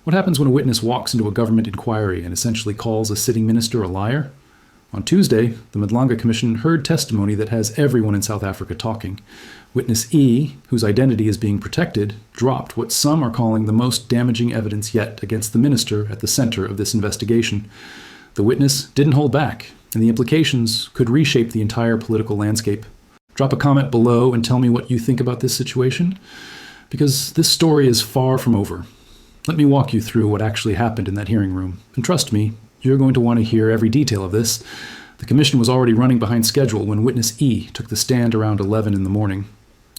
What happens when a witness walks into a government inquiry and essentially calls a sitting minister a liar? On Tuesday, the Madlanga Commission heard testimony that has everyone in South Africa talking. Witness E, whose identity is being protected, dropped what some are calling the most damaging evidence yet against the minister at the center of this investigation. The witness didn't hold back, and the implications could reshape the entire political landscape. Drop a comment below and tell me what you think about this situation, because this story is far from over. Let me walk you through what actually happened in that hearing room, and trust me, you're going to want to hear every detail of this. The commission was already running behind schedule when witness E took the stand around 11 in the morning.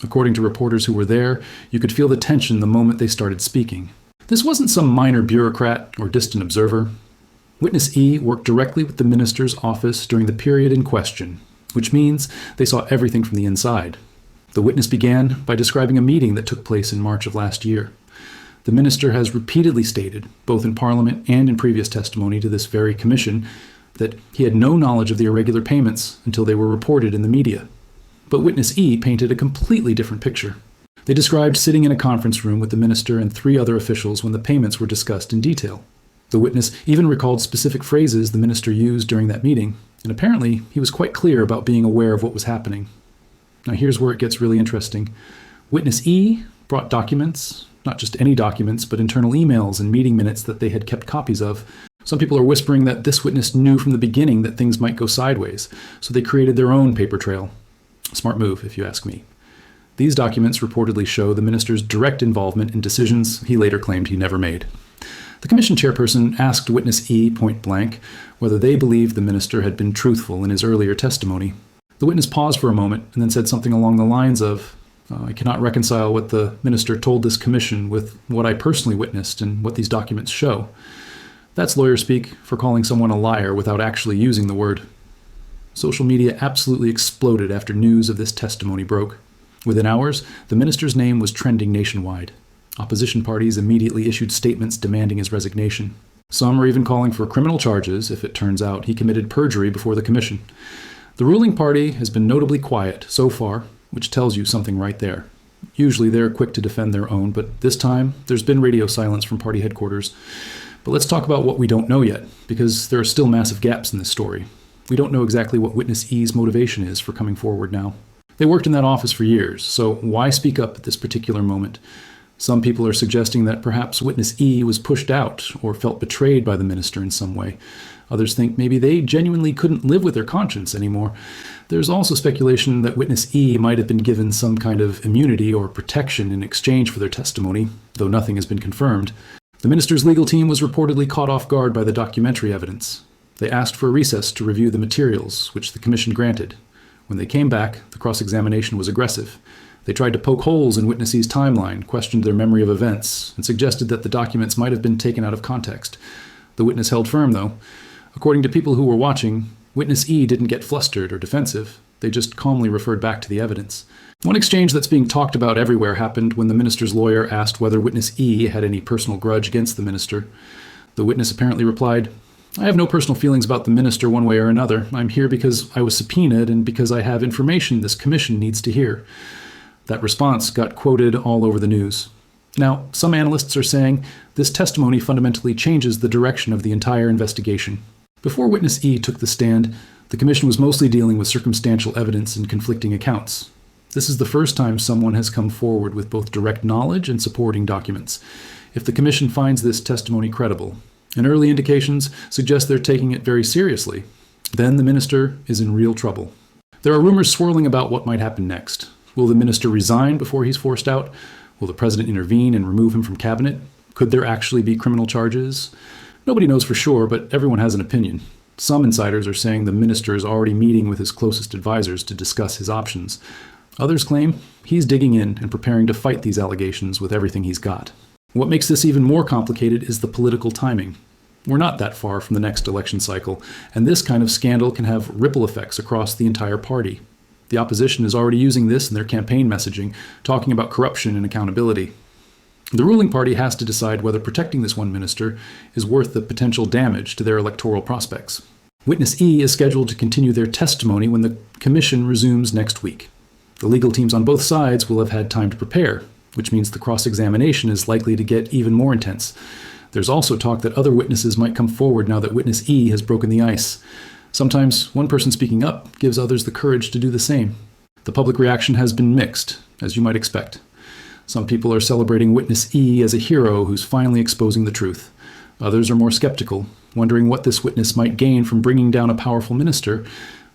According to reporters who were there, you could feel the tension the moment they started speaking. This wasn't some minor bureaucrat or distant observer. Witness E worked directly with the minister's office during the period in question, which means they saw everything from the inside. The witness began by describing a meeting that took place in March of last year. The minister has repeatedly stated, both in Parliament and in previous testimony to this very commission, that he had no knowledge of the irregular payments until they were reported in the media. But witness E painted a completely different picture. They described sitting in a conference room with the minister and 3 other officials when the payments were discussed in detail. The witness even recalled specific phrases the minister used during that meeting, and apparently he was quite clear about being aware of what was happening. Now here's where it gets really interesting. Witness E brought documents, not just any documents, but internal emails and meeting minutes that they had kept copies of. Some people are whispering that this witness knew from the beginning that things might go sideways, so they created their own paper trail. Smart move, if you ask me. These documents reportedly show the minister's direct involvement in decisions he later claimed he never made. The commission chairperson asked witness E point blank whether they believed the minister had been truthful in his earlier testimony. The witness paused for a moment and then said something along the lines of, I cannot reconcile what the minister told this commission with what I personally witnessed and what these documents show. That's lawyer speak for calling someone a liar without actually using the word. Social media absolutely exploded after news of this testimony broke. Within hours, the minister's name was trending nationwide. Opposition parties immediately issued statements demanding his resignation. Some are even calling for criminal charges if it turns out he committed perjury before the commission. The ruling party has been notably quiet so far, which tells you something right there. Usually they're quick to defend their own, but this time there's been radio silence from party headquarters. But let's talk about what we don't know yet, because there are still massive gaps in this story. We don't know exactly what witness E's motivation is for coming forward now. They worked in that office for years, so why speak up at this particular moment? Some people are suggesting that perhaps witness E was pushed out or felt betrayed by the minister in some way. Others think maybe they genuinely couldn't live with their conscience anymore. There's also speculation that witness E might have been given some kind of immunity or protection in exchange for their testimony, though nothing has been confirmed. The minister's legal team was reportedly caught off guard by the documentary evidence. They asked for a recess to review the materials, which the commission granted. When they came back, the cross-examination was aggressive. They tried to poke holes in witness E's timeline, questioned their memory of events, and suggested that the documents might have been taken out of context. The witness held firm, though. According to people who were watching, witness E didn't get flustered or defensive. They just calmly referred back to the evidence. One exchange that's being talked about everywhere happened when the minister's lawyer asked whether witness E had any personal grudge against the minister. The witness apparently replied, I have no personal feelings about the minister one way or another. I'm here because I was subpoenaed and because I have information this commission needs to hear. That response got quoted all over the news. Now, some analysts are saying this testimony fundamentally changes the direction of the entire investigation. Before witness E took the stand, the commission was mostly dealing with circumstantial evidence and conflicting accounts. This is the first time someone has come forward with both direct knowledge and supporting documents. If the commission finds this testimony credible, and early indications suggest they're taking it very seriously, then the minister is in real trouble. There are rumors swirling about what might happen next. Will the minister resign before he's forced out? Will the president intervene and remove him from cabinet? Could there actually be criminal charges? Nobody knows for sure, but everyone has an opinion. Some insiders are saying the minister is already meeting with his closest advisors to discuss his options. Others claim he's digging in and preparing to fight these allegations with everything he's got. What makes this even more complicated is the political timing. We're not that far from the next election cycle, and this kind of scandal can have ripple effects across the entire party. The opposition is already using this in their campaign messaging, talking about corruption and accountability. The ruling party has to decide whether protecting this one minister is worth the potential damage to their electoral prospects. Witness E is scheduled to continue their testimony when the commission resumes next week. The legal teams on both sides will have had time to prepare, which means the cross-examination is likely to get even more intense. There's also talk that other witnesses might come forward now that witness E has broken the ice. Sometimes one person speaking up gives others the courage to do the same. The public reaction has been mixed, as you might expect. Some people are celebrating witness E as a hero who's finally exposing the truth. Others are more skeptical, wondering what this witness might gain from bringing down a powerful minister.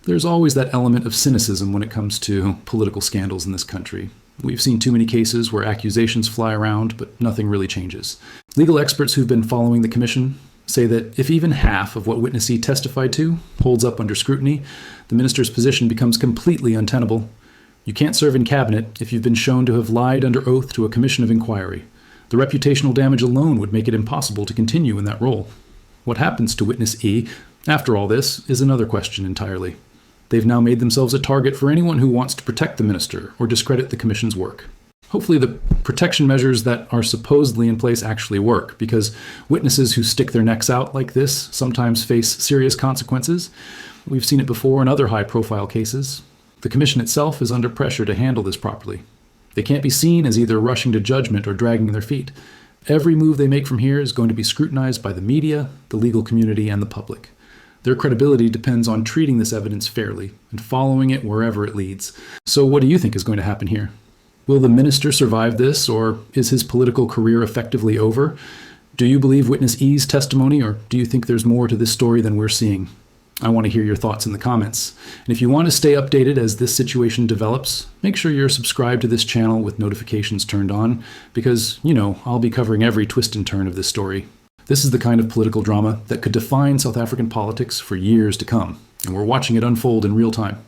There's always that element of cynicism when it comes to political scandals in this country. We've seen too many cases where accusations fly around, but nothing really changes. Legal experts who've been following the commission say that if even half of what witness E testified to holds up under scrutiny, the minister's position becomes completely untenable. You can't serve in cabinet if you've been shown to have lied under oath to a commission of inquiry. The reputational damage alone would make it impossible to continue in that role. What happens to witness E after all this is another question entirely. They've now made themselves a target for anyone who wants to protect the minister or discredit the commission's work. Hopefully the protection measures that are supposedly in place actually work, because witnesses who stick their necks out like this sometimes face serious consequences. We've seen it before in other high-profile cases. The commission itself is under pressure to handle this properly. They can't be seen as either rushing to judgment or dragging their feet. Every move they make from here is going to be scrutinized by the media, the legal community, and the public. Their credibility depends on treating this evidence fairly and following it wherever it leads. So what do you think is going to happen here? Will the minister survive this, or is his political career effectively over? Do you believe witness E's testimony, or do you think there's more to this story than we're seeing? I want to hear your thoughts in the comments. And if you want to stay updated as this situation develops, make sure you're subscribed to this channel with notifications turned on, because, I'll be covering every twist and turn of this story. This is the kind of political drama that could define South African politics for years to come, and we're watching it unfold in real time.